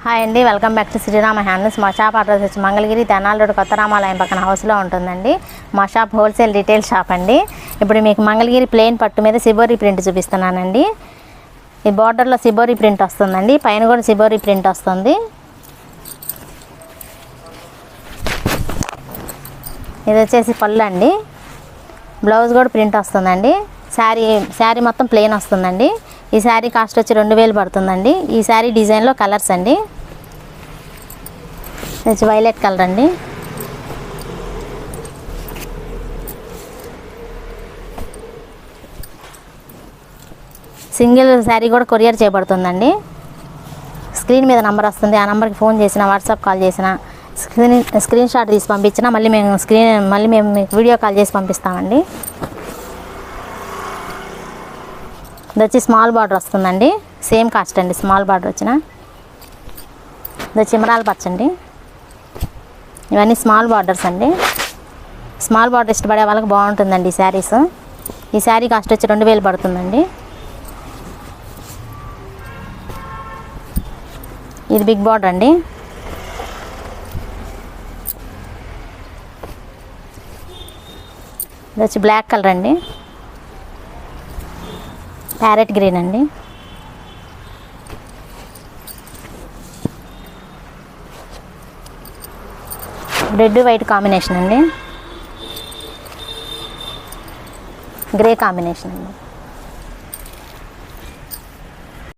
Hi అండి, welcome back to Srirama handlooms. మా shop address వచ్చి మంగళగిరి తెనాలి రోడ్ కొత్త రామాలయం పక్కన హౌస్లో ఉంటుందండి. మా షాప్ హోల్సేల్ రిటైల్ షాప్ అండి. ఇప్పుడు మీకు మంగళగిరి ప్లెయిన్ పట్టు మీద సిబోరి ప్రింట్ చూపిస్తున్నానండి. ఈ బార్డర్లో సిబోరి ప్రింట్ వస్తుందండి, పైన కూడా సిబోరి ప్రింట్ వస్తుంది. ఇది వచ్చేసి పళ్ళు అండి. బ్లౌజ్ కూడా ప్రింట్ వస్తుందండి. శారీ మొత్తం ప్లెయిన్ వస్తుందండి. ఈ శారీ కాస్ట్ వచ్చి 2000 పడుతుందండి. ఈ శారీ డిజైన్లో కలర్స్ అండి. ఇది వైలెట్ కలర్ అండి. సింగిల్ శారీ కూడా కొరియర్ చేయబడుతుందండి. స్క్రీన్ మీద నెంబర్ వస్తుంది, ఆ నెంబర్కి ఫోన్ చేసిన, వాట్సాప్ కాల్ చేసిన, స్క్రీన్ షాట్ తీసి పంపించిన మళ్ళీ మేము మీకు వీడియో కాల్ చేసి పంపిస్తామండి. ఇది వచ్చి స్మాల్ బార్డర్ వస్తుందండి, సేమ్ కాస్ట్ అండి. స్మాల్ బార్డర్ వచ్చిన ఇది వచ్చి ఇమరాల్ పచ్చండి. ఇవన్నీ స్మాల్ బార్డర్స్ అండి. స్మాల్ బార్డర్ ఇష్టపడే వాళ్ళకి బాగుంటుందండి ఈ శారీస్. ఈ శారీ కాస్ట్ వచ్చి 2000 పడుతుందండి. ఇది బిగ్ బార్డర్ అండి. ఇది వచ్చి బ్లాక్ కలర్ అండి, ప్యారెట్ గ్రీన్ అండి. రెడ్ వైట్ కాంబినేషన్ అండి, గ్రే కాంబినేషన్ అండి.